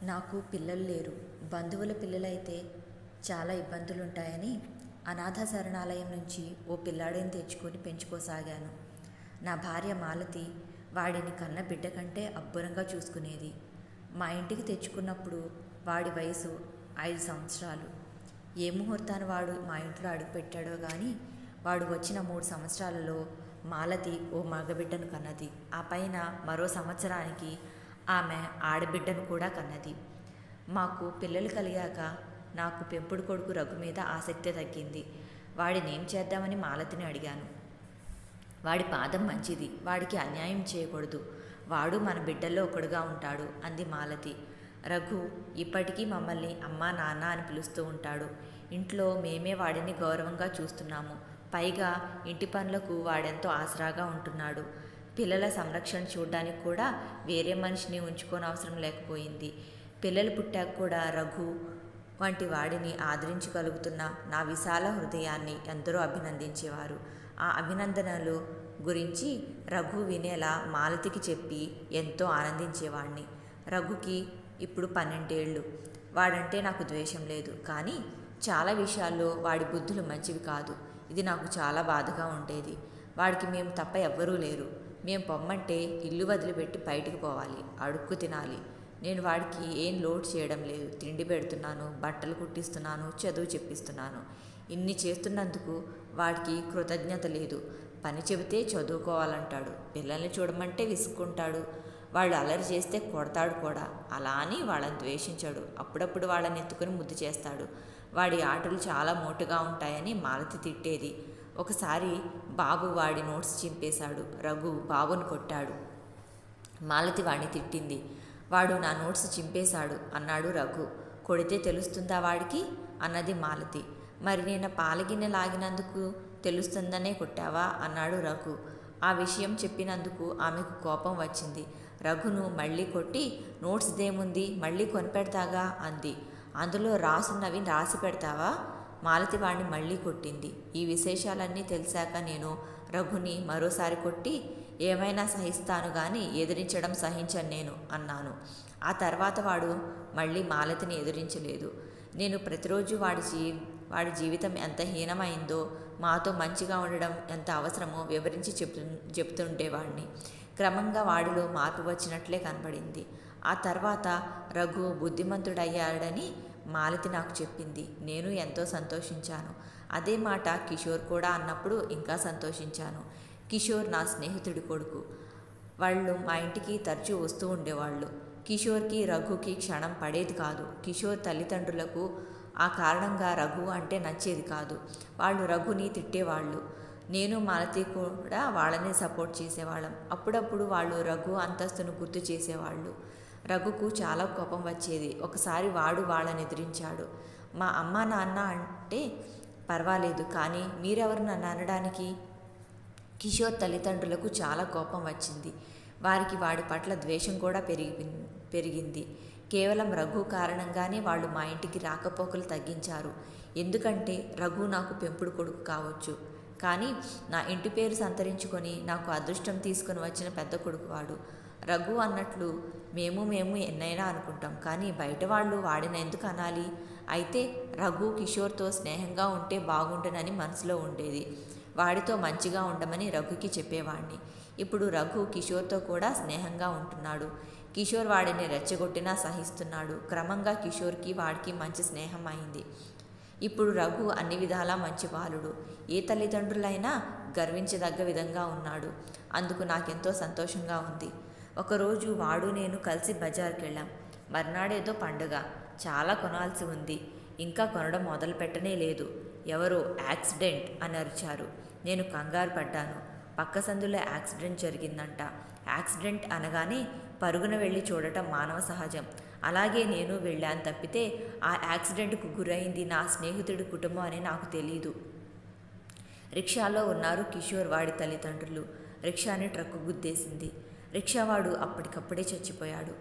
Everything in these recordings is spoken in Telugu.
నాకు పిల్లలు లేరు. బంధువుల పిల్లలైతే చాలా ఇబ్బందులుంటాయని అనాథ శరణాలయం నుంచి ఓ పిల్లాడిని తెచ్చుకొని పెంచుకోసాగాను. నా భార్య మాలతి వాడిని కన్న బిడ్డ కంటే అబ్బురంగా చూసుకునేది. మా ఇంటికి తెచ్చుకున్నప్పుడు వాడి వయసు 5 సంవత్సరాలు. ఏ ముహూర్తాన వాడు మా ఇంట్లో అడుగుపెట్టాడో గాని వాడు వచ్చిన 3 సంవత్సరాలలో మాలతి ఓ మగబిడ్డను కన్నది. ఆ పైన మరో సంవత్సరానికి ఆమె ఆడబిడ్డను కూడా కన్నది. మాకు పిల్లలు కలిగాక నాకు పెంపుడు కొడుకు రఘు మీద ఆసక్తి తగ్గింది. వాడినేం చేద్దామని మాలతిని అడిగాను. వాడి పాదం మంచిది, వాడికి అన్యాయం చేయకూడదు, వాడు మన బిడ్డల్లో ఒకడుగా ఉంటాడు అంది మాలతి. రఘు ఇప్పటికీ మమ్మల్ని అమ్మా నాన్న అని పిలుస్తూ ఉంటాడు. ఇంట్లో మేమే వాడిని గౌరవంగా చూస్తున్నాము. పైగా ఇంటి పనులకు వాడెంతో ఆసరాగా ఉంటున్నాడు. పిల్లల సంరక్షణ చూడడానికి కూడా వేరే మనిషిని ఉంచుకోనవసరం లేకపోయింది. పిల్లలు పుట్టాక కూడా రఘు వంటి వాడిని ఆదరించగలుగుతున్న నా విశాల హృదయాన్ని ఎందరో అభినందించేవారు. ఆ అభినందనలు గురించి రఘు వినేలా మాలతికి చెప్పి ఎంతో ఆనందించేవాణ్ణి. రఘుకి ఇప్పుడు 12 ఏళ్ళు. వాడంటే నాకు ద్వేషం లేదు, కానీ చాలా విషయాల్లో వాడి బుద్ధులు మంచివి కాదు. ఇది నాకు చాలా బాధగా ఉండేది. వాడికి మేము తప్ప ఎవ్వరూ లేరు. మేము పొమ్మంటే ఇల్లు వదిలిపెట్టి బయటికి పోవాలి, అడుక్కు తినాలి. నేను వాడికి ఏం లోటు చేయడం లేదు. తిండి పెడుతున్నాను, బట్టలు కుట్టిస్తున్నాను, చదువు చెప్పిస్తున్నాను. ఇన్ని చేస్తున్నందుకు వాడికి కృతజ్ఞత లేదు. పని చెబితే చదువుకోవాలంటాడు. పిల్లల్ని చూడమంటే విసుక్కుంటాడు. వాళ్ళు అల్లరి చేస్తే కొడతాడు కూడా. అలా అని వాళ్ళని ద్వేషించాడు. అప్పుడప్పుడు వాళ్ళని ఎత్తుకుని ముద్దు చేస్తాడు. వాడి ఆటలు చాలా మోటుగా ఉంటాయని మాలతి తిట్టేది. ఒకసారి బాబు వాడి నోట్స్ చింపేశాడు. రఘు బాబును కొట్టాడు. మాలతి వాడిని తిట్టింది. వాడు నా నోట్స్ చింపేశాడు అన్నాడు రఘు. కొడితే తెలుస్తుందా వాడికి అన్నది మాలతి. మరి నేను పాలగిన్నె లాగినందుకు తెలుస్తుందనే కొట్టావా అన్నాడు రఘు. ఆ విషయం చెప్పినందుకు ఆమెకు కోపం వచ్చింది. రఘును మళ్ళీ కొట్టి నోట్స్ దేముంది, మళ్ళీ కొనిపెడతాగా అంది. అందులో రాసున్నవి రాసి పెడతావా? మాలతి వాడిని మళ్ళీ కొట్టింది. ఈ విశేషాలన్నీ తెలిసాక నేను రఘుని మరోసారి కొట్టి ఏమైనా సహిస్తాను గాని ఎదిరించడం సహించను నేను అన్నాను. ఆ తర్వాత వాడు మళ్ళీ మాలతిని ఎదిరించలేదు. నేను ప్రతిరోజు వాడి జీవితం ఎంత హీనమైందో, మాతో మంచిగా ఉండడం ఎంత అవసరమో వివరించి చెప్తుండేవాడిని. క్రమంగా వాడిలో మార్పు వచ్చినట్లే కనబడింది. ఆ తర్వాత రఘు బుద్ధిమంతుడయ్యాడని మాలతి నాకు చెప్పింది. నేను ఎంతో సంతోషించాను. అదే మాట కిషోర్ కూడా అన్నప్పుడు ఇంకా సంతోషించాను. కిషోర్ నా స్నేహితుడి కొడుకు. వాళ్ళు మా ఇంటికి తరచూ వస్తూ ఉండేవాళ్ళు. కిషోర్కి రఘుకి క్షణం పడేది కాదు. కిషోర్ తల్లిదండ్రులకు ఆ కారణంగా రఘు అంటే నచ్చేది కాదు. వాళ్ళు రఘుని తిట్టేవాళ్ళు. నేను మాలతి కూడా వాళ్ళని సపోర్ట్ చేసేవాళ్ళం. అప్పుడప్పుడు వాళ్ళు రఘు అంతస్తును గుర్తు చేసేవాళ్ళు. రఘుకు చాలా కోపం వచ్చేది. ఒకసారి వాడు వాళ్ళని ఎదిరించాడు. మా అమ్మ నాన్న అంటే పర్వాలేదు, కానీ మీరెవరు నన్ను అనడానికి? కిషోర్ తల్లిదండ్రులకు చాలా కోపం వచ్చింది. వారికి వాడి పట్ల ద్వేషం కూడా పెరిగింది. కేవలం రఘు కారణంగానే వాళ్ళు మా ఇంటికి రాకపోకలు తగ్గించారు. ఎందుకంటే రఘు నాకు పెంపుడు కొడుకు కావచ్చు, కానీ నా ఇంటి పేరు సంతరించుకొని నాకు అదృష్టం తీసుకుని వచ్చిన పెద్ద కొడుకు వాడు. రఘు అన్నట్లు మేము ఎన్నైనా అనుకుంటాం, కానీ బయట వాళ్ళు వాడిని ఎందుకు అనాలి? అయితే రఘు కిషోర్తో స్నేహంగా ఉంటే బాగుండునని మనసులో ఉండేది. వాడితో మంచిగా ఉండమని రఘుకి చెప్పేవాడిని. ఇప్పుడు రఘు కిషోర్తో కూడా స్నేహంగా ఉంటున్నాడు. కిషోర్ వాడిని రెచ్చగొట్టినా సహిస్తున్నాడు. క్రమంగా కిషోర్కి వాడికి మంచి స్నేహం అయింది. ఇప్పుడు రఘు అన్ని విధాలా మంచి బాలుడు. ఏ తల్లిదండ్రులైనా గర్వించదగ్గ విధంగా ఉన్నాడు. అందుకు నాకెంతో సంతోషంగా ఉంది. ఒకరోజు వాడు నేను కలిసి బజార్కి వెళ్ళాం. మర్నాడేదో పండుగ, చాలా కొనాల్సి ఉంది. ఇంకా కొనడం మొదలు పెట్టనే లేదు. ఎవరో యాక్సిడెంట్ అని అరిచారు. నేను కంగారు పడ్డాను. పక్క సందులో యాక్సిడెంట్ జరిగిందంట. యాక్సిడెంట్ అనగానే పరుగున వెళ్ళి చూడటం మానవ సహజం. అలాగే నేను వెళ్ళాను తప్పితే ఆ యాక్సిడెంట్కు గురైంది నా స్నేహితుడి కుటుంబం అని నాకు తెలీదు. రిక్షాలో ఉన్నారు కిషోర్ వాడి తల్లిదండ్రులు. రిక్షాని ట్రక్కు గుద్దేసింది. రిక్షావాడు అప్పటికప్పుడే చచ్చిపోయాడు.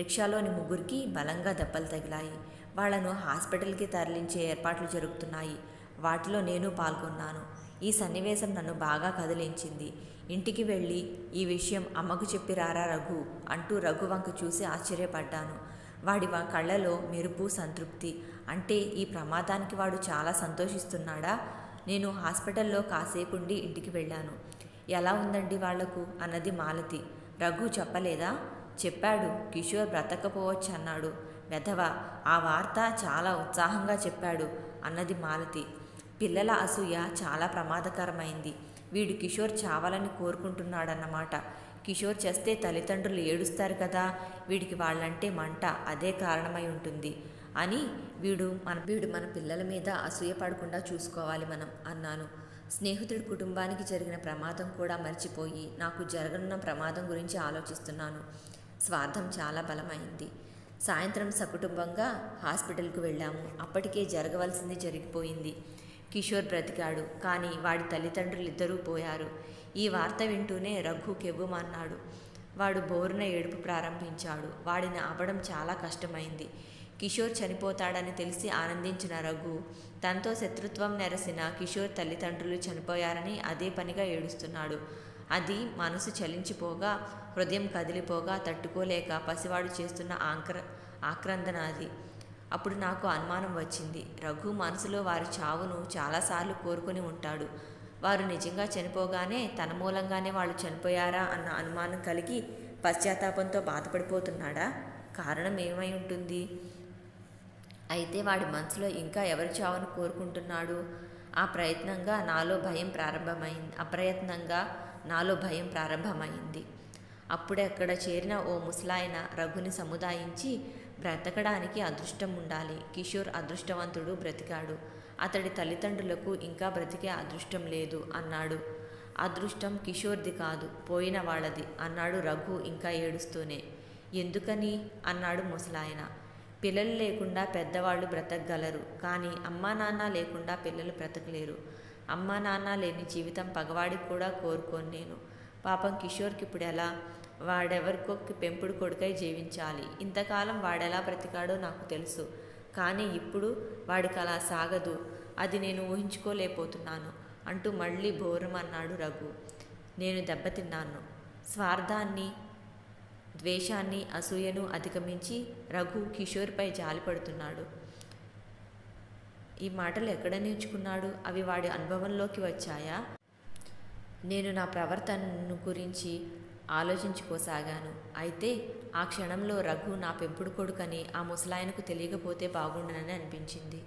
రిక్షాలోని 3కి బలంగా దెబ్బలు తగిలాయి. వాళ్లను హాస్పిటల్కి తరలించే ఏర్పాట్లు జరుగుతున్నాయి. వాటిలో నేను పాల్గొన్నాను. ఈ సన్నివేశం నన్ను బాగా కదిలించింది. ఇంటికి వెళ్ళి ఈ విషయం అమ్మకు చెప్పి రారా రఘు అంటూ రఘు వంక చూసి ఆశ్చర్యపడ్డాను. కళ్ళలో మెరుపు, సంతృప్తి. అంటే ఈ ప్రమాదానికి వాడు చాలా సంతోషిస్తున్నాడా? నేను హాస్పిటల్లో కాసేపుండి ఇంటికి వెళ్ళాను. ఎలా ఉందండి వాళ్లకు అన్నది మాలతి. రఘు చెప్పలేదా? చెప్పాడు. కిషోర్ బ్రతకపోవచ్చన్నాడు. వెధవ, ఆ వార్త చాలా ఉత్సాహంగా చెప్పాడు అన్నది మాలతి. పిల్లల అసూయ చాలా ప్రమాదకరమైంది. వీడు కిషోర్ చావాలని కోరుకుంటున్నాడన్నమాట. కిషోర్ చేస్తే తల్లిదండ్రులు ఏడుస్తారు కదా. వీడికి వాళ్ళంటే మంట, అదే కారణమై ఉంటుంది అని వీడు మన పిల్లల మీద అసూయ పడకుండా చూసుకోవాలి మనం అన్నాను. స్నేహితుడి కుటుంబానికి జరిగిన ప్రమాదం కూడా మర్చిపోయి నాకు జరగనున్న ప్రమాదం గురించి ఆలోచిస్తున్నాను. స్వార్థం చాలా బలమైంది. సాయంత్రం సకుటుంబంగా హాస్పిటల్కు వెళ్ళాము. అప్పటికే జరగవలసింది జరిగిపోయింది. కిషోర్ బ్రతికాడు, కానీ వాడి తల్లిదండ్రులిద్దరూ పోయారు. ఈ వార్త వింటూనే రఘు కెవ్వుమన్నాడు. వాడు బోరున ఏడుపు ప్రారంభించాడు. వాడిని ఆపడం చాలా కష్టమైంది. కిషోర్ చనిపోతాడని తెలిసి ఆనందించిన రఘు తనతో శత్రుత్వం నెరసిన కిషోర్ తల్లిదండ్రులు చనిపోయారని అదే పనిగా ఏడుస్తున్నాడు. అది మనసు చలించిపోగా, హృదయం కదిలిపోగా తట్టుకోలేక పసివాడు చేస్తున్న ఆక్రందన అది. అప్పుడు నాకు అనుమానం వచ్చింది. రఘు మనసులో వారి చావును చాలాసార్లు కోరుకొని ఉంటాడు. వారు నిజంగా చనిపోగానే తన మూలంగానే వాళ్ళు చనిపోయారా అన్న అనుమానం కలిగి పశ్చాత్తాపంతో బాధపడిపోతున్నాడా? కారణం ఏమై ఉంటుంది? అయితే వాడి మనసులో ఇంకా ఎవరి చావును కోరుకుంటున్నాడు? అప్రయత్నంగా నాలో భయం ప్రారంభమైంది. అప్పుడే అక్కడ చేరిన ఓ ముసలాయన రఘుని సముదాయించి, బ్రతకడానికి అదృష్టం ఉండాలి. కిషోర్ అదృష్టవంతుడు, బ్రతికాడు. అతడి తల్లిదండ్రులకు ఇంకా బ్రతికే అదృష్టం లేదు అన్నాడు. అదృష్టం కిషోర్ది కాదు, పోయిన వాళ్ళది అన్నాడు రఘు ఇంకా ఏడుస్తూనే. ఎందుకని అన్నాడు ముసలాయన. పిల్లలు లేకుండా పెద్దవాళ్ళు బ్రతకగలరు, కానీ అమ్మా నాన్న లేకుండా పిల్లలు బ్రతకలేరు. అమ్మా నాన్న లేని జీవితం పగవాడికి కూడా కోరుకోను నేను. పాపం కిషోర్కి ఇప్పుడు ఎలా? వాడెవరికొక్కి పెంపుడు కొడుకై జీవించాలి. ఇంతకాలం వాడెలా బ్రతికాడో నాకు తెలుసు, కానీ ఇప్పుడు వాడికి అలా సాగదు. అది నేను ఊహించుకోలేకపోతున్నాను అంటూ మళ్ళీ బోరమన్నాడు రఘు. నేను దెబ్బతిన్నాను. స్వార్థాన్ని, ద్వేషాన్ని, అసూయను అధిగమించి రఘు కిషోర్పై జాలిపడుతున్నాడు. ఈ మాటలు ఎక్కడ నేర్చుకున్నాడు? అవి వాడి అనుభవంలోకి వచ్చాయా? నేను నా ప్రవర్తనను గురించి ఆలోచించుకోసాగాను. అయితే ఆ క్షణంలో రఘు నా పెంపుడు కొడుకని ఆ ముసలాయనకు తెలియకపోతే బాగుండనని అనిపించింది.